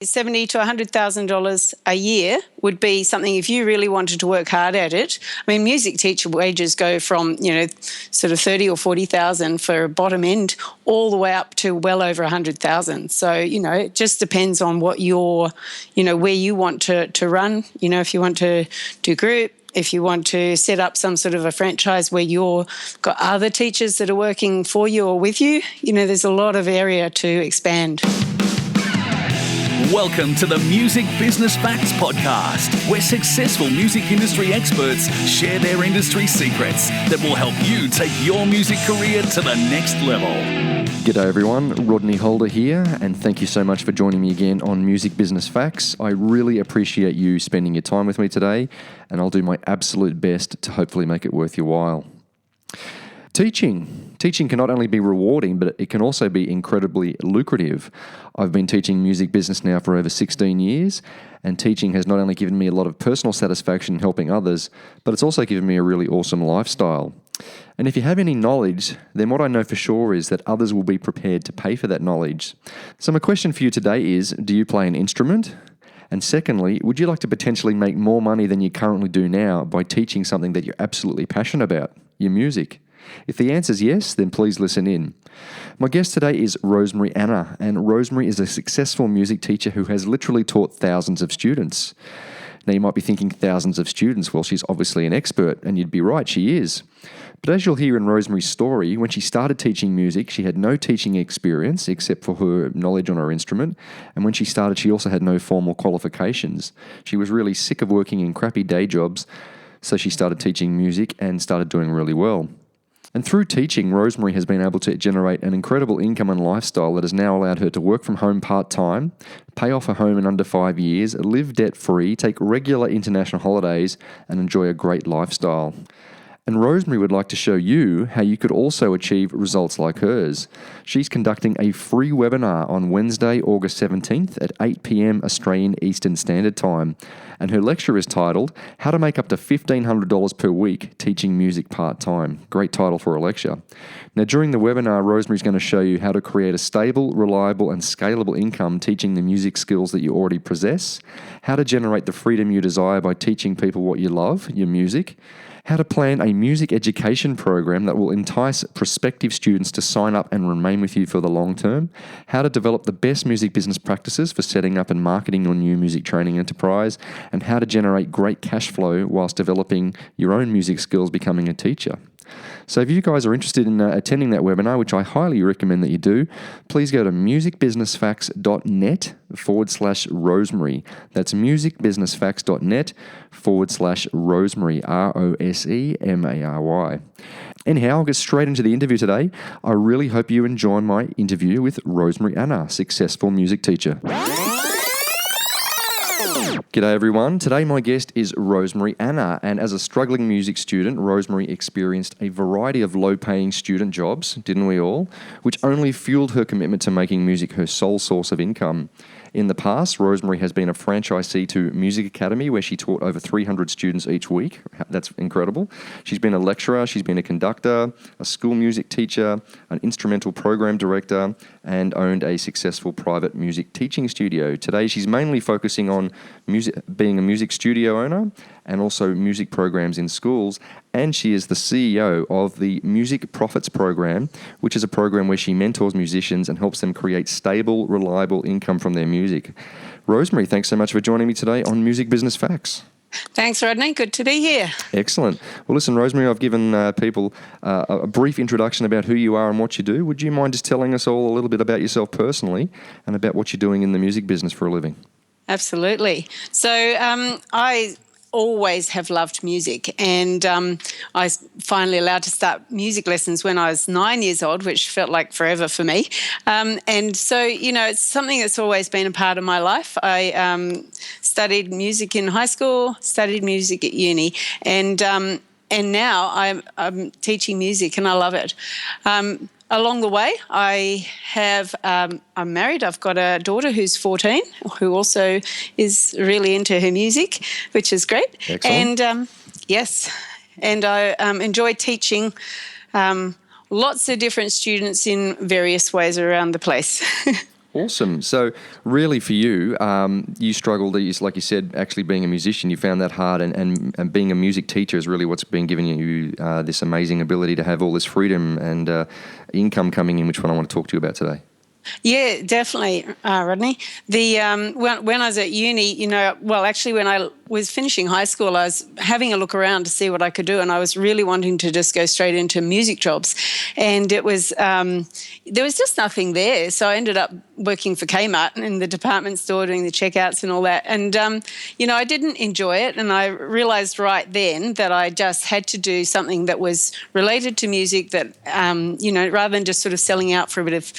$70,000 to $100,000 a year would be something if you really wanted to work hard at it. I mean, music teacher wages go from, sort of 30 or 40,000 for a bottom end all the way up to well over 100,000. So, it just depends on what where you want to run. If you want to do group, if you want to set up some sort of a franchise where you've got other teachers that are working for you or with you, there's a lot of area to expand. Welcome to the Music Business Facts Podcast, where successful music industry experts share their industry secrets that will help you take your music career to the next level. G'day everyone, Rodney Holder here, and thank you so much for joining me again on Music Business Facts. I really appreciate you spending your time with me today, and I'll do my absolute best to hopefully make it worth your while. Teaching can not only be rewarding, but it can also be incredibly lucrative. I've been teaching music business now for over 16 years, and teaching has not only given me a lot of personal satisfaction in helping others, but it's also given me a really awesome lifestyle. And if you have any knowledge, then what I know for sure is that others will be prepared to pay for that knowledge. So my question for you today is, do you play an instrument? And secondly, would you like to potentially make more money than you currently do now by teaching something that you're absolutely passionate about, your music? If the answer is yes, then please listen in. My guest today is Rosemary Anna, and Rosemary is a successful music teacher who has literally taught thousands of students. Now you might be thinking thousands of students, well she's obviously an expert, and you'd be right, she is. But as you'll hear in Rosemary's story, when she started teaching music, she had no teaching experience except for her knowledge on her instrument, and when she started she also had no formal qualifications. She was really sick of working in crappy day jobs, so she started teaching music and started doing really well. And through teaching, Rosemary has been able to generate an incredible income and lifestyle that has now allowed her to work from home part-time, pay off her home in under 5 years, live debt-free, take regular international holidays, and enjoy a great lifestyle. And Rosemary would like to show you how you could also achieve results like hers. She's conducting a free webinar on Wednesday, August 17th at 8 p.m. Australian Eastern Standard Time. And her lecture is titled, How to Make Up to $1,500 per Week Teaching Music Part-Time. Great title for a lecture. Now, during the webinar, Rosemary's going to show you how to create a stable, reliable, and scalable income teaching the music skills that you already possess, how to generate the freedom you desire by teaching people what you love, your music, how to plan a music education program that will entice prospective students to sign up and remain with you for the long term, how to develop the best music business practices for setting up and marketing your new music training enterprise, and how to generate great cash flow whilst developing your own music skills becoming a teacher. So if you guys are interested in attending that webinar, which I highly recommend that you do, please go to musicbusinessfacts.net/Rosemary. That's musicbusinessfacts.net/Rosemary, Rosemary. Anyhow, I'll get straight into the interview today. I really hope you enjoy my interview with Rosemary Anna, successful music teacher. G'day everyone. Today my guest is Rosemary Anna, and as a struggling music student, Rosemary experienced a variety of low-paying student jobs, didn't we all, which only fueled her commitment to making music her sole source of income. In the past, Rosemary has been a franchisee to Music Academy, where she taught over 300 students each week. That's incredible. She's been a lecturer, she's been a conductor, a school music teacher, an instrumental program director, and owned a successful private music teaching studio. Today, she's mainly focusing on being a music studio owner and also music programs in schools. And she is the CEO of the Music Profits Program, which is a program where she mentors musicians and helps them create stable, reliable income from their music. Rosemary, thanks so much for joining me today on Music Business Facts. Thanks, Rodney. Good to be here. Excellent. Well, listen, Rosemary, I've given people a brief introduction about who you are and what you do. Would you mind just telling us all a little bit about yourself personally and about what you're doing in the music business for a living? Absolutely. So I always have loved music, and I was finally allowed to start music lessons when I was 9 years old, which felt like forever for me. And so, it's something that's always been a part of my life. I studied music in high school, studied music at uni, and now I'm teaching music, and I love it. Along the way, I'm married. I've got a daughter who's 14, who also is really into her music, which is great. Excellent. And and I enjoy teaching lots of different students in various ways around the place. Awesome. So really for you, you struggled, like you said, actually being a musician, you found that hard, and being a music teacher is really what's been giving you this amazing ability to have all this freedom and income coming in, which one I want to talk to you about today. Yeah, definitely, Rodney. The when I was at uni, actually when I was finishing high school, I was having a look around to see what I could do, and I was really wanting to just go straight into music jobs, and it was there was just nothing there. So I ended up working for Kmart in the department store, doing the checkouts and all that, and I didn't enjoy it, and I realised right then that I just had to do something that was related to music, that rather than just sort of selling out for a bit of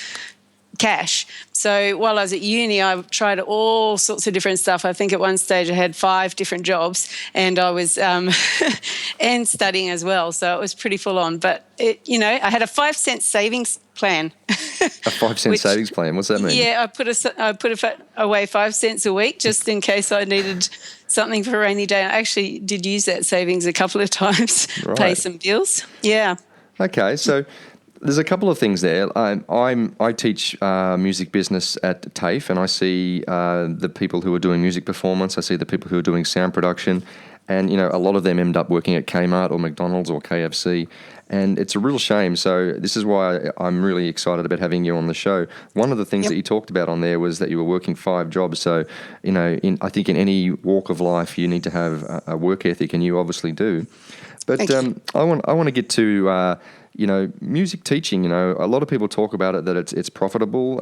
cash. So while I was at uni, I tried all sorts of different stuff. I think at one stage I had 5 different jobs, and I was and studying as well. So it was pretty full on. But I had a 5-cent savings plan. A 5-cent savings plan. What's that mean? Yeah, I put away 5 cents a week just in case I needed something for a rainy day. I actually did use that savings a couple of times, Right. pay some bills. Yeah. Okay, so there's a couple of things there. I teach music business at TAFE, and I see the people who are doing music performance. I see the people who are doing sound production, and a lot of them end up working at Kmart or McDonald's or KFC, and it's a real shame. So this is why I'm really excited about having you on the show. One of the things that you talked about on there was that you were working 5 jobs. So I think in any walk of life you need to have a work ethic, and you obviously do. But I want to get to music teaching. A lot of people talk about it, that it's profitable.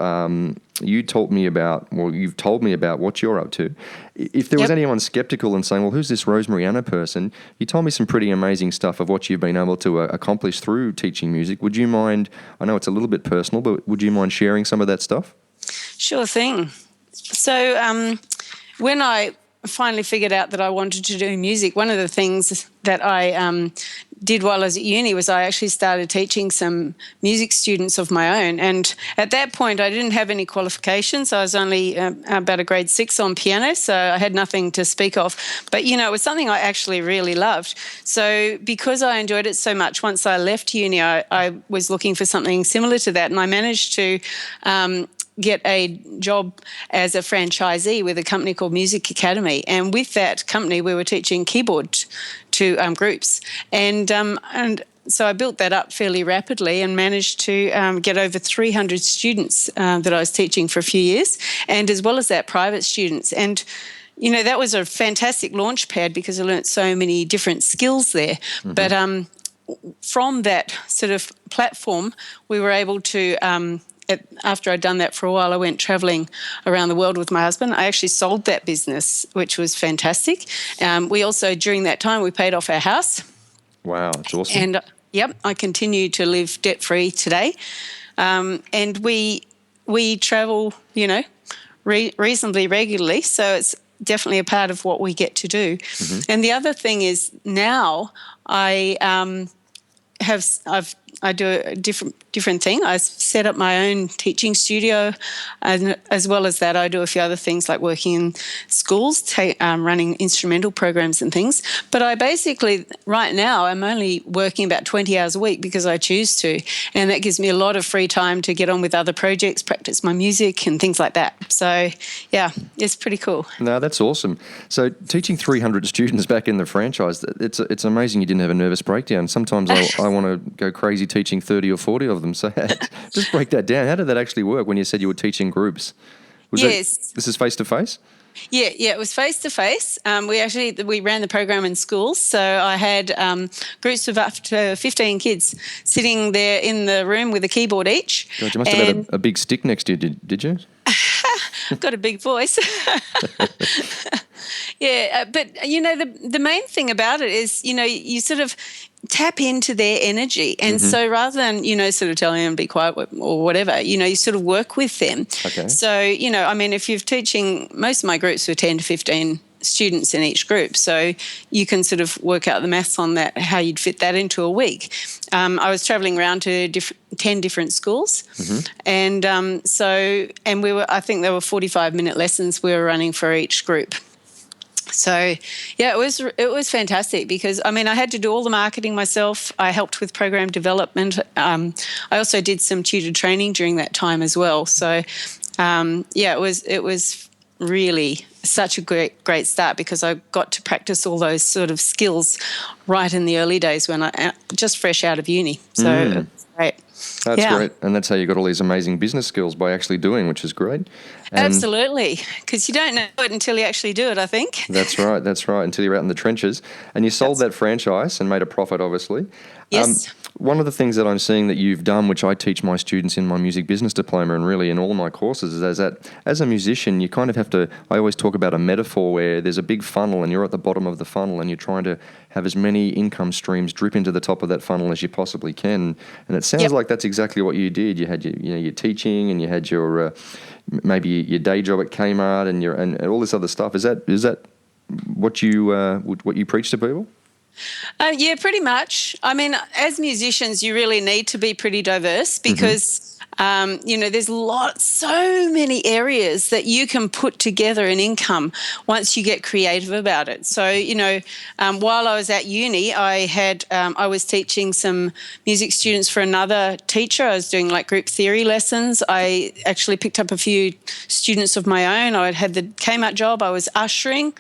You've told me about what you're up to. If there was anyone skeptical and saying, well, who's this Rosemary Anna person? You told me some pretty amazing stuff of what you've been able to accomplish through teaching music. Would you mind, I know it's a little bit personal, but would you mind sharing some of that stuff? Sure thing. So when I finally figured out that I wanted to do music, one of the things that I did while I was at uni was I actually started teaching some music students of my own. And at that point, I didn't have any qualifications. I was only about a grade 6 on piano, so I had nothing to speak of. But, it was something I actually really loved. So because I enjoyed it so much, once I left uni, I was looking for something similar to that, and I managed to get a job as a franchisee with a company called Music Academy. And with that company, we were teaching keyboard to groups. And so I built that up fairly rapidly and managed to get over 300 students that I was teaching for a few years, and as well as that, private students. And that was a fantastic launch pad because I learnt so many different skills there. Mm-hmm. But from that sort of platform, we were able to after I'd done that for a while, I went travelling around the world with my husband. I actually sold that business, which was fantastic. We also, during that time, we paid off our house. Wow, that's awesome. And, I continue to live debt-free today. And we travel, reasonably regularly, so it's definitely a part of what we get to do. Mm-hmm. And the other thing is now I do a different thing. I set up my own teaching studio, and as well as that, I do a few other things like working in schools, running instrumental programs and things. But I basically, right now, I'm only working about 20 hours a week because I choose to, and that gives me a lot of free time to get on with other projects, practice my music and things like that. So, yeah, it's pretty cool. No, that's awesome. So teaching 300 students back in the franchise, it's amazing you didn't have a nervous breakdown. Sometimes I want to go crazy teaching 30 or 40 of them. So just break that down. How did that actually work when you said you were teaching groups? Yes. This is face-to-face? Yeah, it was face-to-face. We ran the program in schools, so I had groups of up to 15 kids sitting there in the room with a keyboard each. God, you must have had a big stick next to you, did you? I've got a big voice. Yeah, but, the main thing about it is, you sort of tap into their energy. And mm-hmm. so rather than, sort of telling them to be quiet or whatever, you sort of work with them. Okay. So, if you're teaching, most of my groups were 10 to 15 students in each group. So you can sort of work out the maths on that, how you'd fit that into a week. I was travelling around to 10 different schools. Mm-hmm. And I think there were 45-minute lessons we were running for each group. So, yeah, it was fantastic because, I had to do all the marketing myself. I helped with program development. I also did some tutor training during that time as well. So it was really such a great start, because I got to practice all those sort of skills right in the early days when I just fresh out of uni. So it's great. That's great. And that's how you got all these amazing business skills, by actually doing, which is great. And absolutely, because you don't know it until you actually do it, I think. That's right, until you're out in the trenches. And you sold that franchise and made a profit, obviously. Yes. One of the things that I'm seeing that you've done, which I teach my students in my music business diploma and really in all my courses, is that as a musician, you kind of have to, I always talk about a metaphor where there's a big funnel and you're at the bottom of the funnel and you're trying to have as many income streams drip into the top of that funnel as you possibly can. And it sounds like that's exactly what you did. You had your teaching, and you had your maybe your day job at Kmart and all this other stuff. Is that what you preach to people? Yeah, pretty much. I mean, as musicians, you really need to be pretty diverse, because, there's so many areas that you can put together an income once you get creative about it. So, while I was at uni, I was teaching some music students for another teacher. I was doing like group theory lessons. I actually picked up a few students of my own. I had the Kmart job. I was ushering.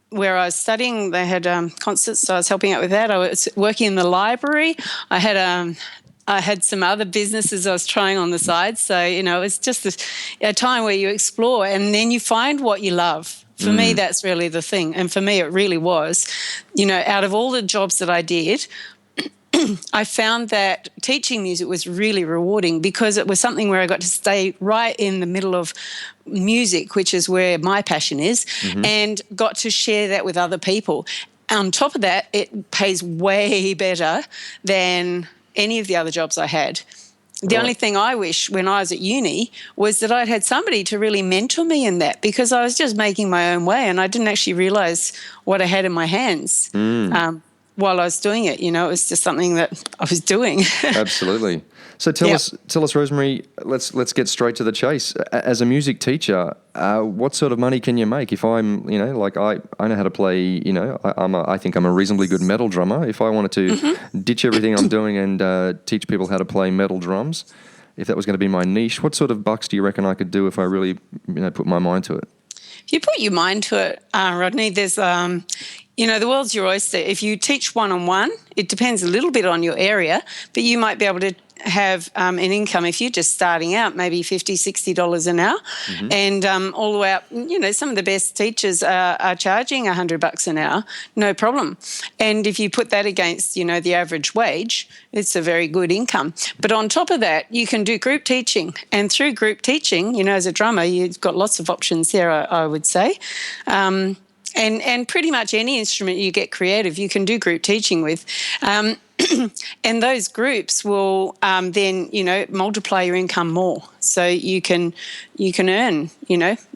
Where I was studying, they had concerts, so I was helping out with that. I was working in the library. I had some other businesses I was trying on the side. So, it was just a time where you explore and then you find what you love. For me, that's really the thing. And for me, it really was. Out of all the jobs that I did, I found that teaching music was really rewarding, because it was something where I got to stay right in the middle of music, which is where my passion is, and got to share that with other people. On top of that, it pays way better than any of the other jobs I had. The only thing I wish when I was at uni was that I'd had somebody to really mentor me in that, because I was just making my own way and I didn't actually realise what I had in my hands. While I was doing it, it was just something that I was doing. Absolutely. So tell us, Rosemary. Let's get straight to the chase. As a music teacher, what sort of money can you make? If I'm, I know how to play. I think I'm a reasonably good metal drummer. If I wanted to ditch everything I'm doing and teach people how to play metal drums, if that was going to be my niche, what sort of bucks do you reckon I could do if I really, put my mind to it? If you put your mind to it, Rodney, there's, the world's your oyster. If you teach one-on-one, it depends a little bit on your area, but you might be able to have an income if you're just starting out, maybe $50, $60 an hour, and all the way up. Some of the best teachers are charging $100 an hour, no problem. And if you put that against, the average wage, it's a very good income. But on top of that, you can do group teaching, and through group teaching, as a drummer, you've got lots of options there, I would say. And pretty much any instrument you get creative, you can do group teaching with. And those groups will then, multiply your income more. So you can earn,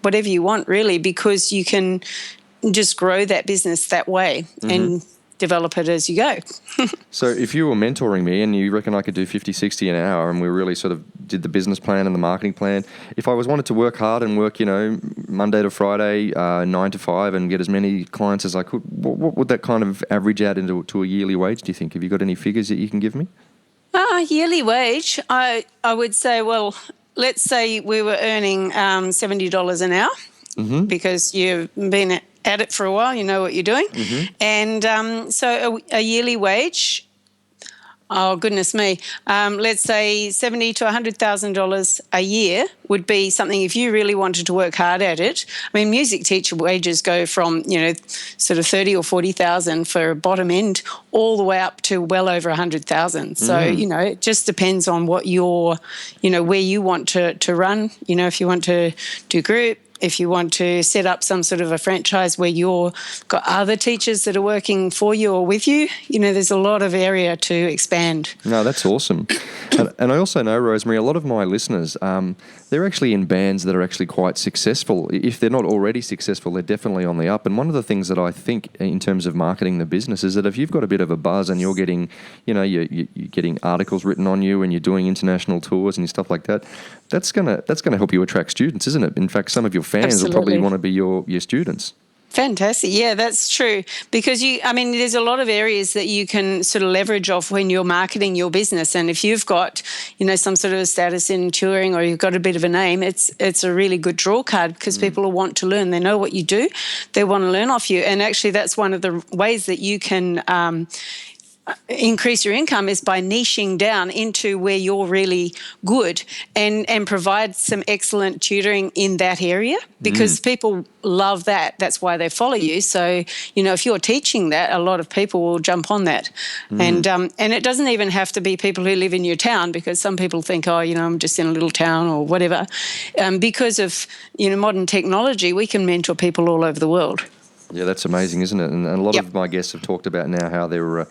whatever you want really, because you can just grow that business that way and develop it as you go. So if you were mentoring me and you reckon I could do 50, 60 an hour, and we really sort of did the business plan and the marketing plan, if I wanted to work hard and work, Monday to Friday, 9 to 5 and get as many clients as I could, what would that kind of average out to a yearly wage, do you think? Have you got any figures that you can give me? Yearly wage, I would say, well, let's say we were earning $70 an hour, because you've been at it for a while, you know what you're doing. And so a yearly wage, oh, goodness me, let's say $70,000 to $100,000 a year would be something if you really wanted to work hard at it. I mean, music teacher wages go from, sort of 30 or 40,000 for a bottom end all the way up to well over 100,000. So, it just depends on what where you want to run. If you want to do group, if you want to set up some sort of a franchise where you've got other teachers that are working for you or with you, there's a lot of area to expand. No, that's awesome. And I also know, Rosemary, a lot of my listeners, they're actually in bands that are actually quite successful. If they're not already successful, they're definitely on the up. And one of the things that I think in terms of marketing the business is that if you've got a bit of a buzz and you're getting, you're getting articles written on you and you're doing international tours and stuff like that, that's gonna help you attract students, isn't it? In fact, some of your fans will probably want to be your students. Fantastic. Yeah, that's true. Because there's a lot of areas that you can sort of leverage off when you're marketing your business. And if you've got, some sort of a status in touring, or you've got a bit of a name, it's a really good draw card, because people will want to learn. They know what you do. They want to learn off you. And actually, that's one of the ways that you can increase your income, is by niching down into where you're really good, and provide some excellent tutoring in that area, because people love that. That's why they follow you. So, if you're teaching that, a lot of people will jump on that. And it doesn't even have to be people who live in your town, because some people think, I'm just in a little town or whatever. Because of, modern technology, we can mentor people all over the world. Yeah, that's amazing, isn't it? And a lot of my guests have talked about now how they're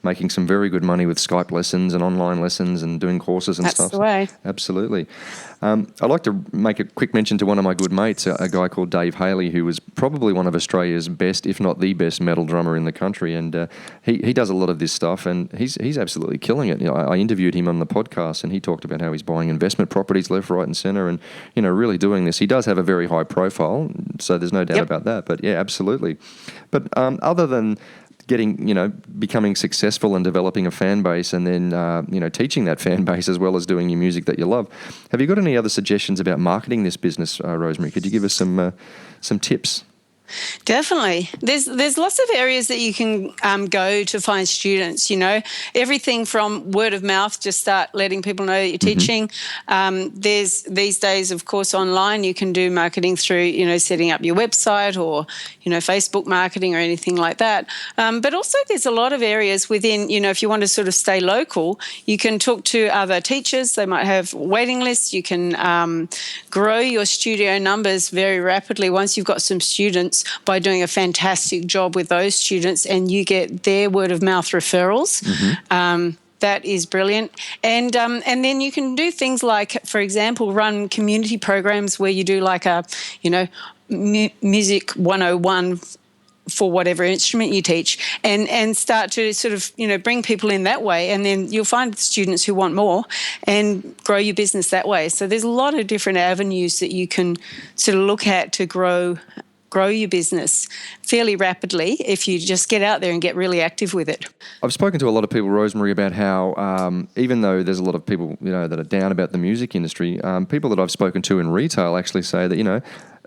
making some very good money with Skype lessons and online lessons and doing courses and stuff. That's the way. Absolutely. I'd like to make a quick mention to one of my good mates, a guy called Dave Haley, who was probably one of Australia's best, if not the best, metal drummer in the country. And he does a lot of this stuff, and he's absolutely killing it. I interviewed him on the podcast, and he talked about how he's buying investment properties left, right and centre, and, really doing this. He does have a very high profile, so there's no doubt about that. But, yeah, absolutely. But other than becoming successful and developing a fan base, and then, teaching that fan base as well as doing your music that you love, have you got any other suggestions about marketing this business, Rosemary? Could you give us some tips? Definitely. There's lots of areas that you can go to find students, everything from word of mouth, just start letting people know that you're teaching. There's these days, of course, online, you can do marketing through, setting up your website, or, Facebook marketing or anything like that. But also there's a lot of areas within, if you want to sort of stay local, you can talk to other teachers. They might have waiting lists. You can grow your studio numbers very rapidly once you've got some students, by doing a fantastic job with those students, and you get their word of mouth referrals. That is brilliant. And then you can do things like, for example, run community programs where you do like a, music 101 for whatever instrument you teach, and start to sort of, bring people in that way. And then you'll find students who want more, and grow your business that way. So there's a lot of different avenues that you can sort of look at to grow your business fairly rapidly if you just get out there and get really active with it. I've spoken to a lot of people, Rosemary, about how even though there's a lot of people, that are down about the music industry, people that I've spoken to in retail actually say that,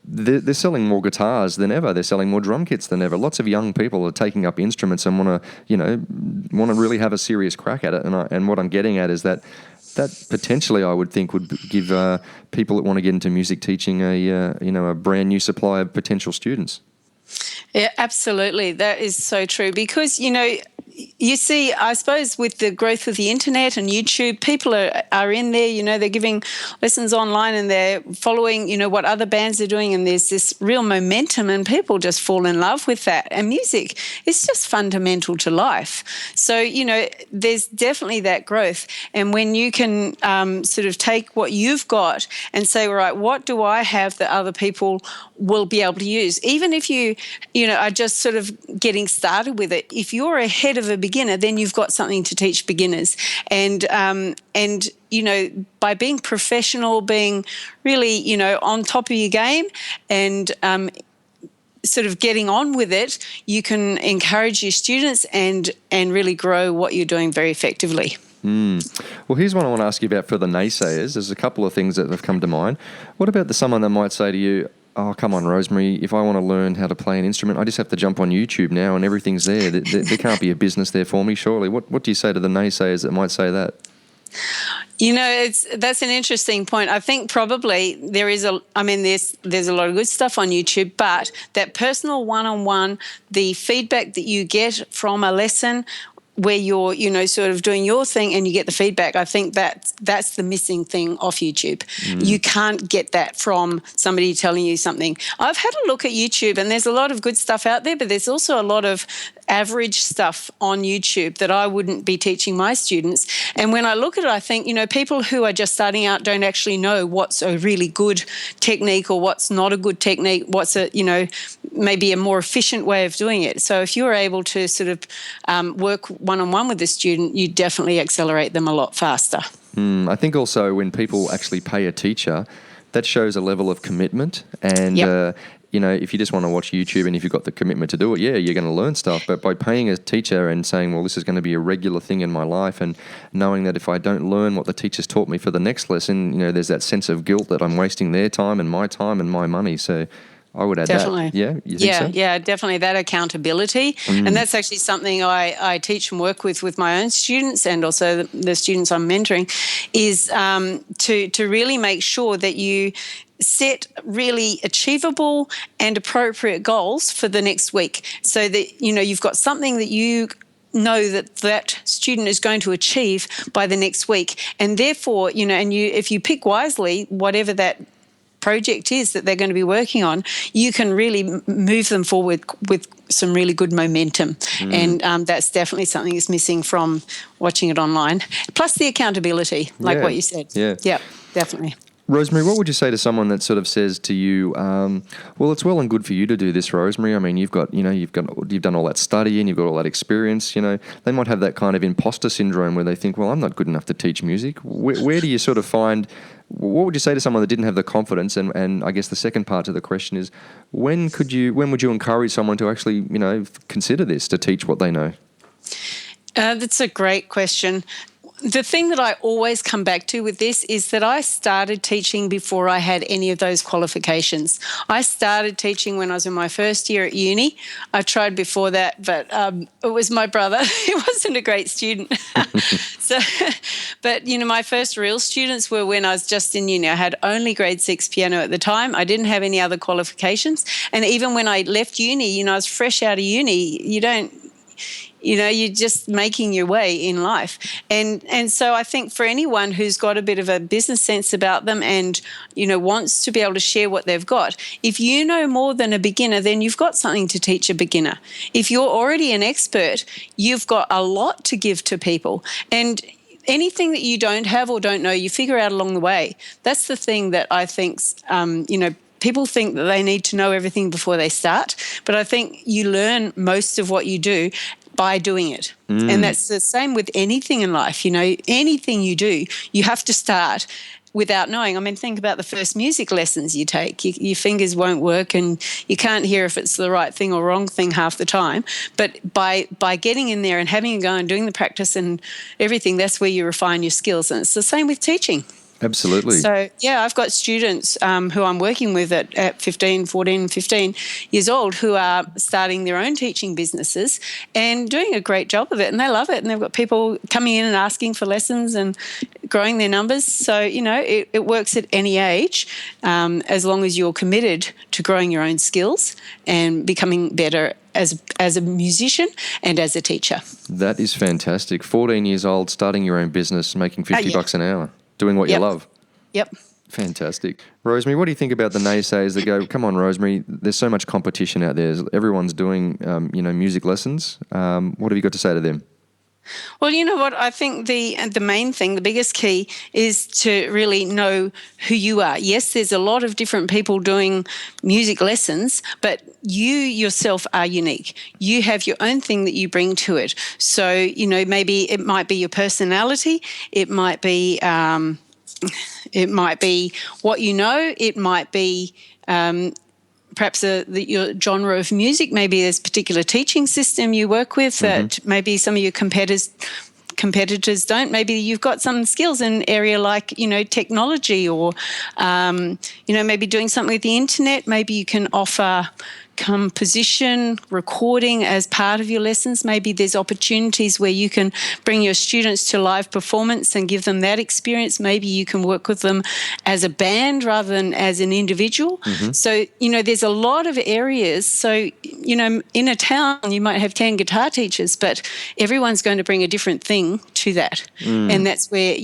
they're selling more guitars than ever. They're selling more drum kits than ever. Lots of young people are taking up instruments and want to really have a serious crack at it. And what I'm getting at is that potentially, I would think, would give people that want to get into music teaching a brand new supply of potential students. Yeah, absolutely. That is so true, because, you see, I suppose with the growth of the internet and YouTube, people are in there, they're giving lessons online, and they're following, what other bands are doing, and there's this real momentum, and people just fall in love with that. And music is just fundamental to life. So, there's definitely that growth. And when you can sort of take what you've got and say, all right, what do I have that other people will be able to use? Even if you are just sort of getting started with it, if you're ahead of a beginner, then you've got something to teach beginners. And by being professional, being really, on top of your game, and sort of getting on with it, you can encourage your students and really grow what you're doing very effectively. Well, here's one I want to ask you about for the naysayers. There's a couple of things that have come to mind. What about someone that might say to you, oh, come on, Rosemary, if I want to learn how to play an instrument, I just have to jump on YouTube now and everything's there. There can't be a business there for me, surely. What do you say to the naysayers that might say that? That's an interesting point. I think probably there's a lot of good stuff on YouTube, but that personal one-on-one, the feedback that you get from a lesson where you're, sort of doing your thing and you get the feedback, I think that's the missing thing off YouTube. You can't get that from somebody telling you something. I've had a look at YouTube, and there's a lot of good stuff out there, but there's also a lot of average stuff on YouTube that I wouldn't be teaching my students. And when I look at it, I think, people who are just starting out don't actually know what's a really good technique or what's not a good technique, what's maybe a more efficient way of doing it. So if you're able to sort of work one-on-one with the student, you definitely accelerate them a lot faster. I think also when people actually pay a teacher, that shows a level of commitment, and if you just want to watch YouTube and if you've got the commitment to do it, you're going to learn stuff. But by paying a teacher and saying, well, this is going to be a regular thing in my life, and knowing that if I don't learn what the teacher's taught me for the next lesson, there's that sense of guilt that I'm wasting their time and my money. So I would add Definitely. that. Yeah, you think so? Yeah, definitely that accountability. And that's actually something I teach and work with my own students, and also the students I'm mentoring, is to really make sure that you set really achievable and appropriate goals for the next week, so that you've got something that you know that student is going to achieve by the next week. And therefore, if you pick wisely, whatever that project is that they're going to be working on, you can really move them forward with some really good momentum. And that's definitely something that's missing from watching it online. Plus the accountability, like what you said. Yeah, definitely. Rosemary, what would you say to someone that sort of says to you, well, it's well and good for you to do this, Rosemary. I mean, you've done all that study and you've got all that experience. They might have that kind of imposter syndrome where they think, well, I'm not good enough to teach music. Where do you sort of find? What would you say to someone that didn't have the confidence? And I guess the second part to the question is, when would you encourage someone to actually, consider this, to teach what they know? That's a great question. The thing that I always come back to with this is that I started teaching before I had any of those qualifications. I started teaching when I was in my first year at uni. I tried before that, but it was my brother. He wasn't a great student. But my first real students were when I was just in uni. I had only grade 6 piano at the time. I didn't have any other qualifications. And even when I left uni, I was fresh out of uni. You're just making your way in life. And so I think for anyone who's got a bit of a business sense about them and, wants to be able to share what they've got, if you know more than a beginner, then you've got something to teach a beginner. If you're already an expert, you've got a lot to give to people. And anything that you don't have or don't know, you figure out along the way. That's the thing that I think, people think that they need to know everything before they start, but I think you learn most of what you do by doing it. And that's the same with anything in life. Anything you do, you have to start without knowing. I mean, think about the first music lessons you take. Your fingers won't work and you can't hear if it's the right thing or wrong thing half the time. But by getting in there and having a go and doing the practice and everything, that's where you refine your skills. And it's the same with teaching. Absolutely. So, I've got students who I'm working with at 14, 15 years old who are starting their own teaching businesses and doing a great job of it, and they love it. And they've got people coming in and asking for lessons and growing their numbers. So, it works at any age, as long as you're committed to growing your own skills and becoming better as a musician and as a teacher. That is fantastic. 14 years old, starting your own business, making $50 an hour. Doing what you love. Yep. Fantastic. Rosemary, what do you think about the naysayers that go, come on, Rosemary, there's so much competition out there. Everyone's doing, music lessons. What have you got to say to them? Well, you know what? I think the main thing, the biggest key, is to really know who you are. Yes, there's a lot of different people doing music lessons, but you yourself are unique. You have your own thing that you bring to it. So, maybe it might be your personality. It might be what you know. It might be perhaps your genre of music. Maybe there's a particular teaching system you work with that maybe some of your competitors don't. Maybe you've got some skills in an area like, technology or, maybe doing something with the internet. Maybe you can offer composition, recording as part of your lessons. Maybe there's opportunities where you can bring your students to live performance and give them that experience. Maybe you can work with them as a band rather than as an individual. So, there's a lot of areas. So, in a town, you might have 10 guitar teachers, but everyone's going to bring a different thing to that. And that's where,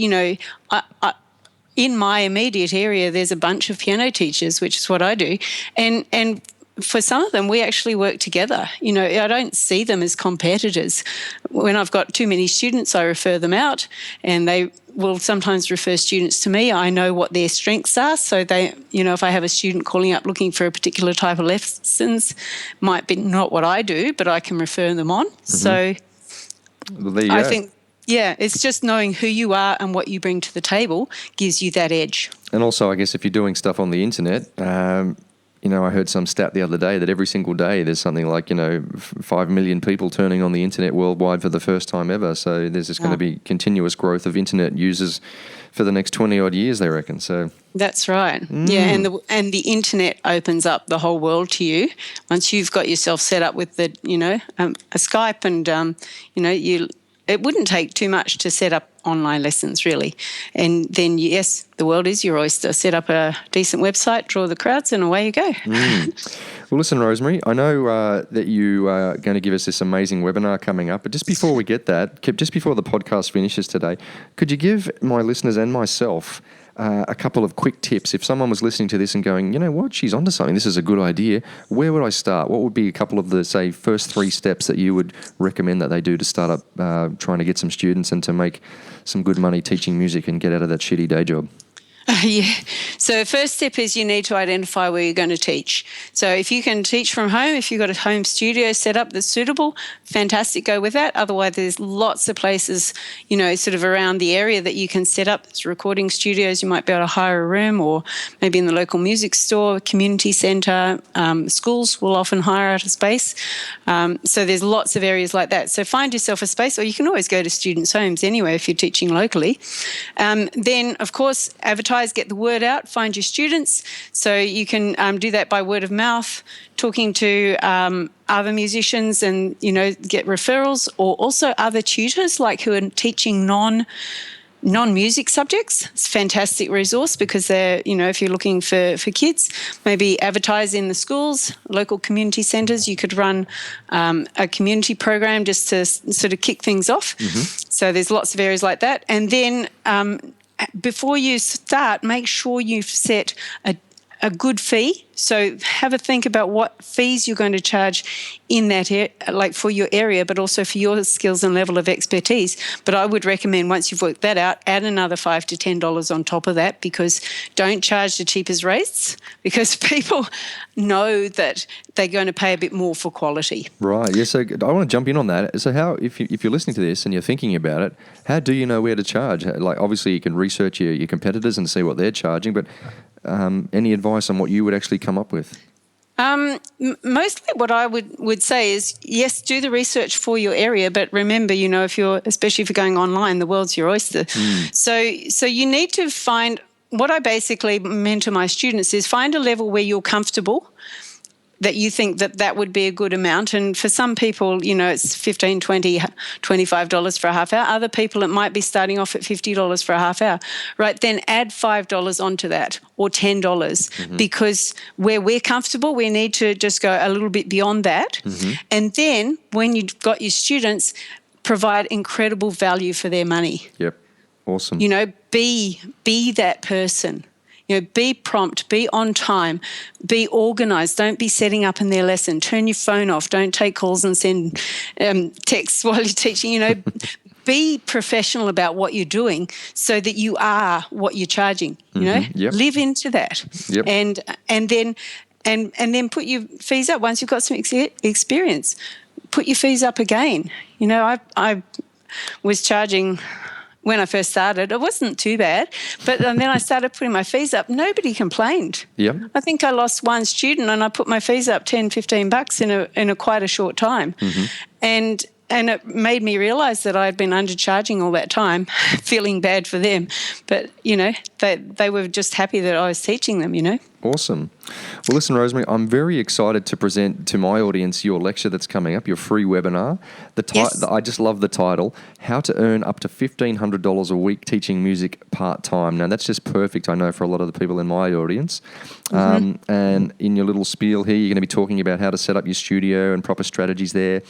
in my immediate area, there's a bunch of piano teachers, which is what I do. And for some of them, we actually work together. I don't see them as competitors. When I've got too many students, I refer them out, and they will sometimes refer students to me. I know what their strengths are, so they, if I have a student calling up looking for a particular type of lessons, might be not what I do, but I can refer them on. So I think, it's just knowing who you are and what you bring to the table gives you that edge. And also, I guess if you're doing stuff on the internet, I heard some stat the other day that every single day there's something like, 5 million people turning on the internet worldwide for the first time ever. So there's just going to be continuous growth of internet users for the next 20 odd years, they reckon. So that's right. Yeah, and the internet opens up the whole world to you once you've got yourself set up with a Skype, and it wouldn't take too much to set up online lessons, really. And then, yes, the world is your oyster. Set up a decent website, draw the crowds, and away you go. Well, listen, Rosemary, I know that you are going to give us this amazing webinar coming up, but just before we get that, just before the podcast finishes today, could you give my listeners and myself a couple of quick tips? If someone was listening to this and going, you know what, she's onto something, this is a good idea, where would I start? What would be a couple of the, say, first 3 steps that you would recommend that they do to start up trying to get some students and to make some good money teaching music and get out of that shitty day job? Yeah. So first step is you need to identify where you're going to teach. So if you can teach from home, if you've got a home studio set up that's suitable, fantastic, go with that. Otherwise, there's lots of places, sort of around the area that you can set up. There's recording studios. You might be able to hire a room, or maybe in the local music store, community centre. Schools will often hire out a space. So there's lots of areas like that. So find yourself a space, or you can always go to students' homes anyway if you're teaching locally. Then, of course, advertise, get the word out, find your students. So you can do that by word of mouth, talking to other musicians and, get referrals, or also other tutors who are teaching non-music subjects. It's a fantastic resource because they're, if you're looking for kids, maybe advertise in the schools, local community centres. You could run a community program just to sort of kick things off. So there's lots of areas like that. And then before you start, make sure you've set a good fee. So have a think about what fees you're going to charge in that for your area, but also for your skills and level of expertise. But I would recommend, once you've worked that out, add another $5 to $10 on top of that, because don't charge the cheapest rates, because people know that they're going to pay a bit more for quality. Right. Yeah. So I want to jump in on that. So how, if you're listening to this and you're thinking about it, how do you know where to charge? Like, obviously you can research your competitors and see what they're charging, but any advice on what you would actually come up with? Mostly what I would say is, yes, do the research for your area, but remember, especially if you're going online, the world's your oyster. So you need to find, what I basically mentor my students is, find a level where you're comfortable, that you think that would be a good amount. And for some people, it's $15, $20, $25 for a half hour. Other people, it might be starting off at $50 for a half hour. Right, then add $5 onto that, or $10, because where we're comfortable, we need to just go a little bit beyond that. And then when you've got your students, provide incredible value for their money. Yep. Awesome. Be that person. Be prompt, be on time, be organised. Don't be setting up in their lesson. Turn your phone off. Don't take calls and send texts while you're teaching. Be professional about what you're doing, so that you are what you're charging. Yep. Live into that, Yep. and then put your fees up once you've got some experience. Put your fees up again. I was charging. When I first started, it wasn't too bad, but then I started putting my fees up. Nobody complained. Yep. I think I lost one student, and I put my fees up $10, $15 in a quite a short time, and it made me realise that I'd been undercharging all that time, feeling bad for them. But they were just happy that I was teaching them. Awesome. Well, listen, Rosemary, I'm very excited to present to my audience your lecture that's coming up, your free webinar. Yes. I just love the title, How to Earn Up to $1,500 a Week Teaching Music Part-Time. Now, that's just perfect, I know, for a lot of the people in my audience. And in your little spiel here, you're going to be talking about how to set up your studio and proper strategies there,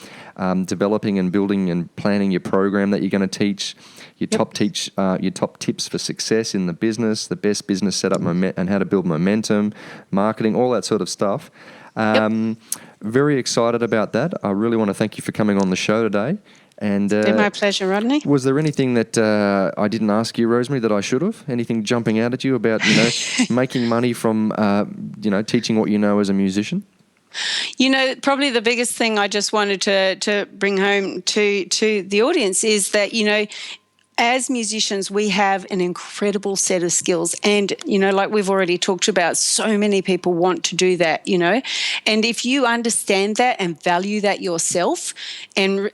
developing and building and planning your program that you're going to teach, your top tips for success in the business, the best business setup and how to build momentum, marketing, all that sort of stuff. Very excited about that. I really want to thank you for coming on the show today. And it's been my pleasure, Rodney. Was there anything that I didn't ask you, Rosemary, that I should have? Anything jumping out at you about making money from teaching what you know as a musician? Probably the biggest thing I just wanted to bring home to the audience is that as musicians, we have an incredible set of skills. And, like we've already talked about, so many people want to do that, And if you understand that and value that yourself and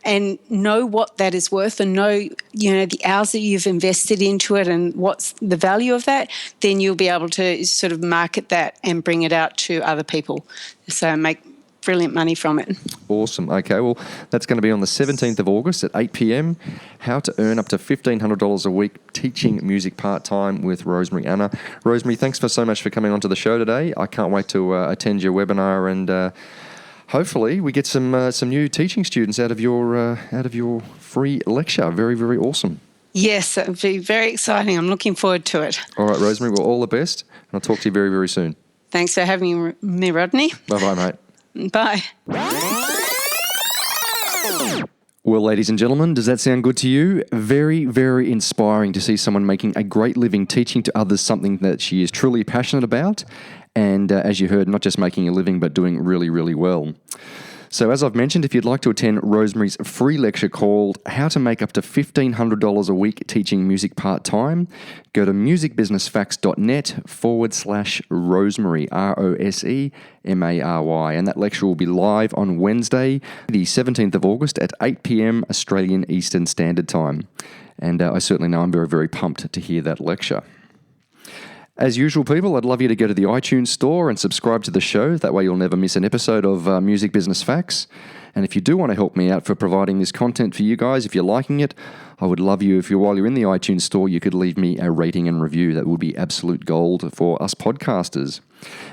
know what that is worth and know, the hours that you've invested into it and what's the value of that, then you'll be able to sort of market that and bring it out to other people. So make brilliant money from it. Awesome. Okay, well, that's going to be on the 17th of August at 8 p.m. How to earn up to $1,500 a week teaching music part-time with Rosemary Anna. Rosemary, thanks so much for coming onto the show today. I can't wait to attend your webinar and hopefully we get some new teaching students out of your free lecture. Very, very awesome. Yes, it would be very exciting. I'm looking forward to it. All right, Rosemary, well, all the best, and I'll talk to you very, very soon. Thanks for having me, Rodney. Bye-bye, mate. Bye. Well, ladies and gentlemen, does that sound good to you? Very, very inspiring to see someone making a great living teaching to others something that she is truly passionate about. And as you heard, not just making a living, but doing really, really well. So as I've mentioned, if you'd like to attend Rosemary's free lecture called How to Make Up to $1,500 a Week Teaching Music Part-Time, go to musicbusinessfacts.net/Rosemary, Rosemary. And that lecture will be live on Wednesday, the 17th of August at 8 p.m. Australian Eastern Standard Time. And I certainly know I'm very, very pumped to hear that lecture. As usual, people, I'd love you to go to the iTunes store and subscribe to the show. That way you'll never miss an episode of Music Business Facts. And if you do want to help me out for providing this content for you guys, if you're liking it, I would love you if while you're in the iTunes store, you could leave me a rating and review. That would be absolute gold for us podcasters.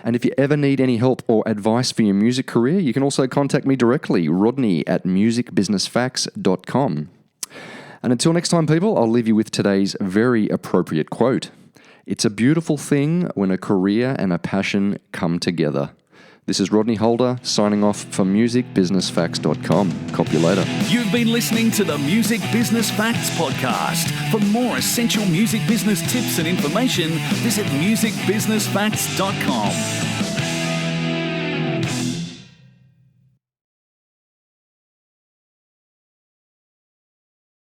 And if you ever need any help or advice for your music career, you can also contact me directly, rodney@musicbusinessfacts.com. And until next time, people, I'll leave you with today's very appropriate quote. It's a beautiful thing when a career and a passion come together. This is Rodney Holder signing off for musicbusinessfacts.com. Cop you later. You've been listening to the Music Business Facts podcast. For more essential music business tips and information, visit musicbusinessfacts.com.